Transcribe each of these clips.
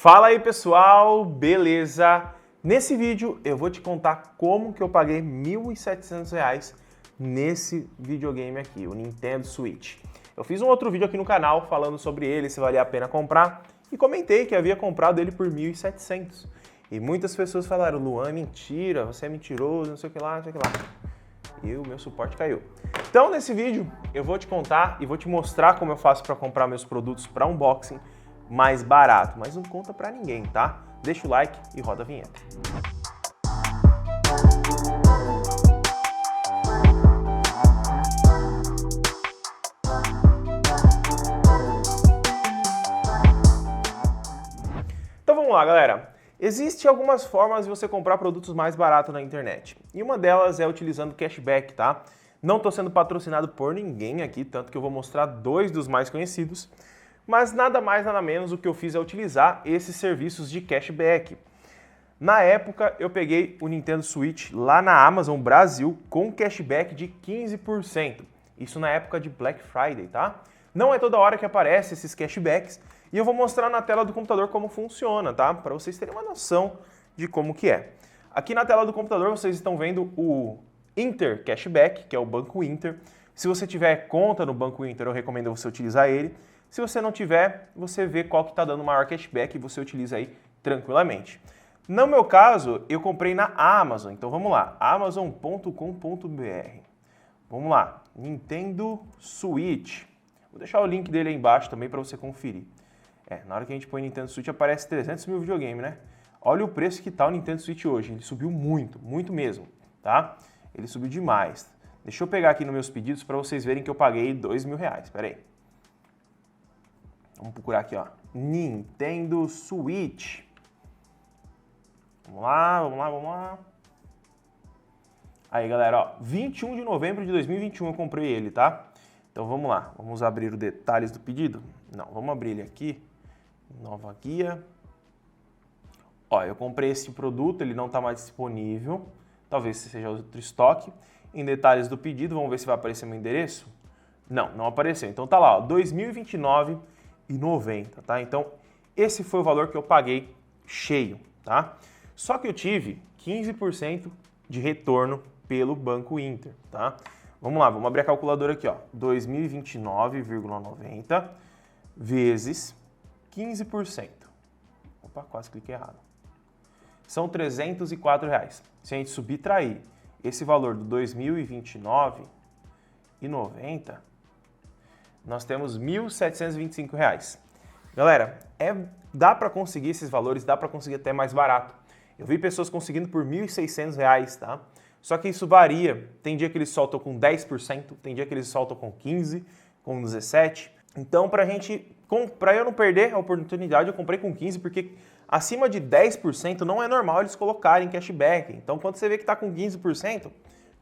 Fala aí pessoal, beleza? Nesse vídeo eu vou te contar como que eu paguei R$ 1.700 nesse videogame aqui, o Nintendo Switch. Eu fiz um outro vídeo aqui no canal falando sobre ele, se valia a pena comprar, e comentei que havia comprado ele por 1.700. E muitas pessoas falaram, Luan, mentira, você é mentiroso, não sei o que lá, não sei o que lá. E o meu suporte caiu. Então nesse vídeo eu vou te contar e vou te mostrar como eu faço para comprar meus produtos para unboxing mais barato, mas não conta pra ninguém, tá? Deixa o like e roda a vinheta. Então vamos lá, galera. Existem algumas formas de você comprar produtos mais baratos na internet. E uma delas é utilizando cashback, tá? Não estou sendo patrocinado por ninguém aqui, tanto que eu vou mostrar dois dos mais conhecidos. Mas nada mais, nada menos, o que eu fiz é utilizar esses serviços de cashback. Na época, eu peguei o Nintendo Switch lá na Amazon Brasil com cashback de 15%. Isso na época de Black Friday, tá? Não é toda hora que aparece esses cashbacks e eu vou mostrar na tela do computador como funciona, tá? Para vocês terem uma noção de como que é. Aqui na tela do computador vocês estão vendo o Inter Cashback, que é o Banco Inter. Se você tiver conta no Banco Inter, eu recomendo você utilizar ele. Se você não tiver, você vê qual que está dando maior cashback e você utiliza aí tranquilamente. No meu caso, eu comprei na Amazon, então vamos lá, amazon.com.br. Vamos lá, Nintendo Switch. Vou deixar o link dele aí embaixo também para você conferir. Na hora que a gente põe Nintendo Switch aparece 300 mil videogame, né? Olha o preço que tá o Nintendo Switch hoje, ele subiu muito, muito mesmo, tá? Ele subiu demais. Deixa eu pegar aqui nos meus pedidos para vocês verem que eu paguei R$2.000, espera aí. Vamos procurar aqui, ó, Nintendo Switch. Vamos lá, vamos lá, vamos lá. Aí, galera, ó, 21 de novembro de 2021 eu comprei ele, tá? Então vamos lá, vamos abrir os detalhes do pedido? Não, vamos abrir ele aqui. Nova guia. Ó, eu comprei esse produto, ele não está mais disponível. Talvez seja outro estoque. Em detalhes do pedido, vamos ver se vai aparecer meu endereço. Não, não apareceu. Então tá lá, ó, 2029,90, tá? Então, esse foi o valor que eu paguei cheio, tá? Só que eu tive 15% de retorno pelo Banco Inter, tá? Vamos lá, vamos abrir a calculadora aqui, ó. 2029,90 vezes 15%. Opa, quase cliquei errado. São R$304. Se a gente subtrair esse valor do 2029,90, nós temos R$1.725. Galera, dá para conseguir esses valores, dá para conseguir até mais barato. Eu vi pessoas conseguindo por R$1.600, tá? Só que isso varia. Tem dia que eles soltam com 10%, tem dia que eles soltam com 15%, com 17%. Então, para eu não perder a oportunidade, eu comprei com 15%, porque acima de 10% não é normal eles colocarem cashback. Então, quando você vê que está com 15%,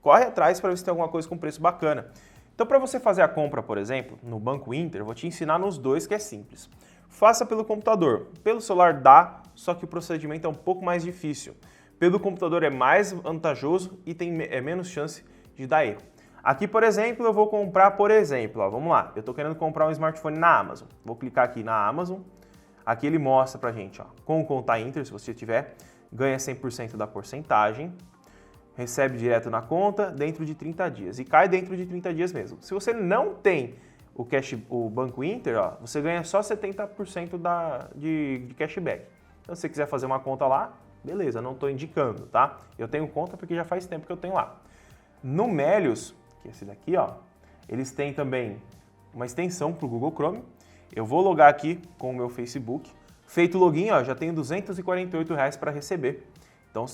corre atrás para ver se tem alguma coisa com preço bacana. Então, para você fazer a compra, por exemplo, no Banco Inter, eu vou te ensinar nos dois que é simples. Faça pelo computador. Pelo celular dá, só que o procedimento é um pouco mais difícil. Pelo computador é mais vantajoso e tem menos chance de dar erro. Aqui, por exemplo, eu vou comprar, por exemplo, ó, vamos lá, eu estou querendo comprar um smartphone na Amazon. Vou clicar aqui na Amazon. Aqui ele mostra pra gente, ó, com conta Inter, se você tiver, ganha 100% da porcentagem. Recebe direto na conta dentro de 30 dias. E cai dentro de 30 dias mesmo. Se você não tem o Banco Inter, ó, você ganha só 70% de cashback. Então, se você quiser fazer uma conta lá, beleza, não estou indicando, tá? Eu tenho conta porque já faz tempo que eu tenho lá. No Melios, que é esse daqui, ó, eles têm também uma extensão para o Google Chrome. Eu vou logar aqui com o meu Facebook. Feito o login, ó, já tenho R$248 para receber. Então,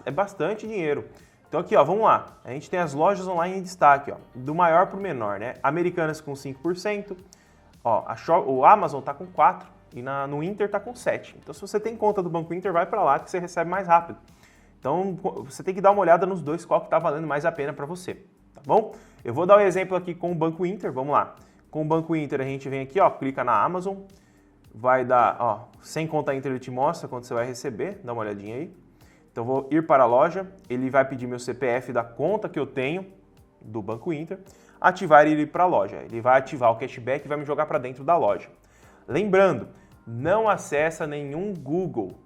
é bastante dinheiro. Então aqui, ó, vamos lá. A gente tem as lojas online em destaque, ó, do maior para o menor, né? Americanas com 5%, ó, o Amazon tá com 4% e no Inter tá com 7%. Então se você tem conta do Banco Inter, vai para lá que você recebe mais rápido. Então você tem que dar uma olhada nos dois, qual que tá valendo mais a pena para você, tá bom? Eu vou dar um exemplo aqui com o Banco Inter, vamos lá. Com o Banco Inter a gente vem aqui, ó, clica na Amazon, vai dar, ó, sem conta Inter ele te mostra quanto você vai receber, dá uma olhadinha aí. Então, vou ir para a loja, ele vai pedir meu CPF da conta que eu tenho do Banco Inter, ativar e ir para a loja. Ele vai ativar o cashback e vai me jogar para dentro da loja. Lembrando, não acessa nenhum Google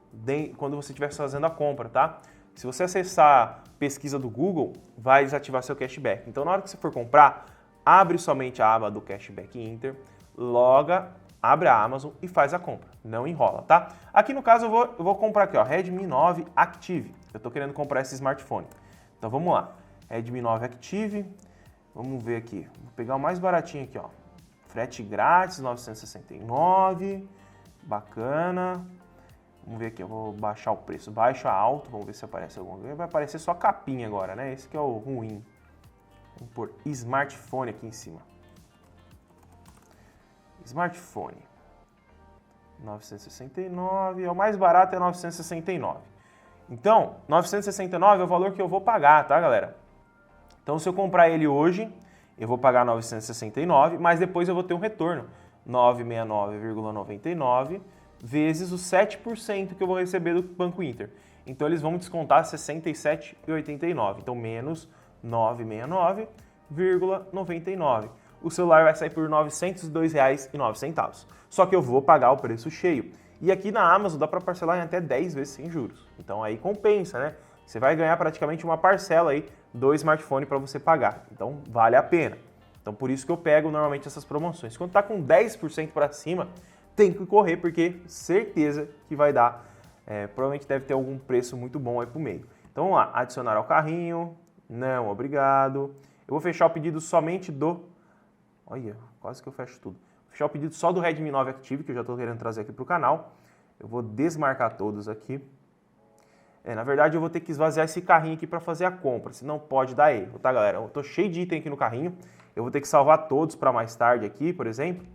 quando você estiver fazendo a compra, tá? Se você acessar pesquisa do Google, vai desativar seu cashback. Então, na hora que você for comprar, abre somente a aba do Cashback Inter, loga, abre a Amazon e faz a compra. Não enrola, tá? Aqui no caso eu vou comprar aqui, ó, Redmi 9 Active. Eu tô querendo comprar esse smartphone. Então vamos lá. Redmi 9 Active. Vamos ver aqui. Vou pegar o mais baratinho aqui, ó. Frete grátis, 969. Bacana. Vamos ver aqui, eu vou baixar o preço. Baixo a alto, vamos ver se aparece alguma coisa. Vai aparecer só capinha agora, né? Esse que é o ruim. Vamos pôr smartphone aqui em cima. Smartphone. 969, o mais barato é 969. Então, 969 é o valor que eu vou pagar, tá, galera? Então, se eu comprar ele hoje, eu vou pagar 969, mas depois eu vou ter um retorno, 969,99 vezes os 7% que eu vou receber do Banco Inter. Então, eles vão descontar 67,89. Então, menos 969,99. O celular vai sair por R$ 902,09. Só que eu vou pagar o preço cheio. E aqui na Amazon dá para parcelar em até 10 vezes sem juros. Então aí compensa, né? Você vai ganhar praticamente uma parcela aí do smartphone para você pagar. Então vale a pena. Então por isso que eu pego normalmente essas promoções. Quando tá com 10% para cima, tem que correr porque certeza que vai dar. Provavelmente deve ter algum preço muito bom aí pro meio. Então vamos lá, adicionar ao carrinho. Não, obrigado. Eu vou fechar o pedido somente do... Olha, quase que eu fecho tudo. Vou fechar o pedido só do Redmi 9 Active, que eu já estou querendo trazer aqui para o canal. Eu vou desmarcar todos aqui. Na verdade, eu vou ter que esvaziar esse carrinho aqui para fazer a compra, senão pode dar erro, tá, galera? Eu estou cheio de item aqui no carrinho. Eu vou ter que salvar todos para mais tarde aqui, por exemplo.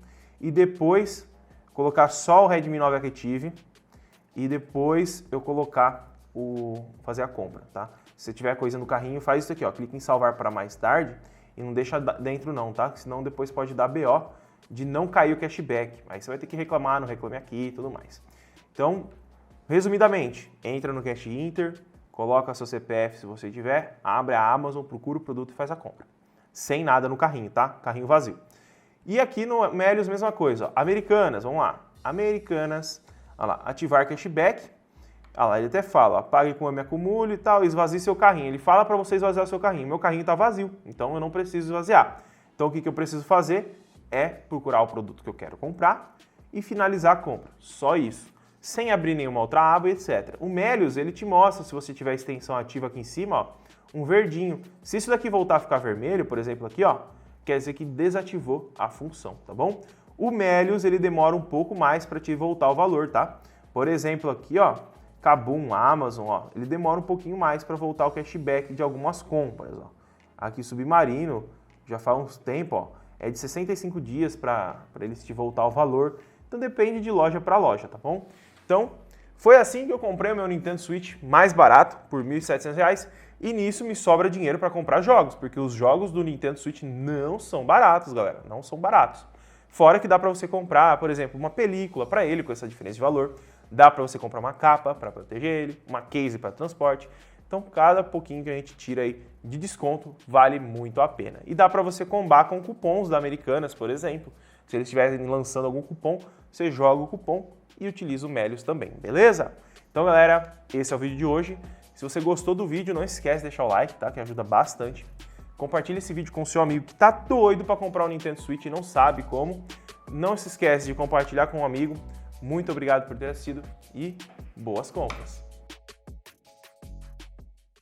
E depois colocar só o Redmi 9 Active. E depois eu fazer a compra, tá? Se você tiver coisa no carrinho, faz isso aqui, ó. Clica em salvar para mais tarde. E não deixa dentro não, tá? Senão depois pode dar BO de não cair o cashback. Aí você vai ter que reclamar, não reclame aqui e tudo mais. Então, resumidamente, entra no Cash Inter, coloca seu CPF se você tiver, abre a Amazon, procura o produto e faz a compra. Sem nada no carrinho, tá? Carrinho vazio. E aqui no Melios, mesma coisa. Ó. Americanas, vamos lá. Americanas, olha lá, ativar cashback. Ah lá, ele até fala, ó, pague com o Me Acumule e tal, esvazie seu carrinho. Ele fala para você esvaziar o seu carrinho. Meu carrinho está vazio, então eu não preciso esvaziar. Então o que eu preciso fazer é procurar o produto que eu quero comprar e finalizar a compra. Só isso. Sem abrir nenhuma outra aba, etc. O Melios, ele te mostra, se você tiver a extensão ativa aqui em cima, ó, um verdinho. Se isso daqui voltar a ficar vermelho, por exemplo, aqui, ó, quer dizer que desativou a função, tá bom? O Melios, ele demora um pouco mais para te voltar o valor, tá? Por exemplo, aqui, ó, Kabum, Amazon, ó, ele demora um pouquinho mais para voltar o cashback de algumas compras. Ó. Aqui Submarino, já faz uns tempo, ó, é de 65 dias para eles te voltar o valor. Então depende de loja para loja, tá bom? Então, foi assim que eu comprei o meu Nintendo Switch mais barato, por R$ 1.700, e nisso me sobra dinheiro para comprar jogos, porque os jogos do Nintendo Switch não são baratos, galera, não são baratos. Fora que dá para você comprar, por exemplo, uma película para ele com essa diferença de valor. Dá para você comprar uma capa para proteger ele, uma case para transporte. Então, cada pouquinho que a gente tira aí de desconto vale muito a pena. E dá para você combar com cupons da Americanas, por exemplo. Se eles estiverem lançando algum cupom, você joga o cupom e utiliza o Melios também, beleza? Então, galera, esse é o vídeo de hoje. Se você gostou do vídeo, não esquece de deixar o like, tá? Que ajuda bastante. Compartilhe esse vídeo com seu amigo que tá doido para comprar um Nintendo Switch e não sabe como. Não se esquece de compartilhar com um amigo. Muito obrigado por ter assistido e boas compras!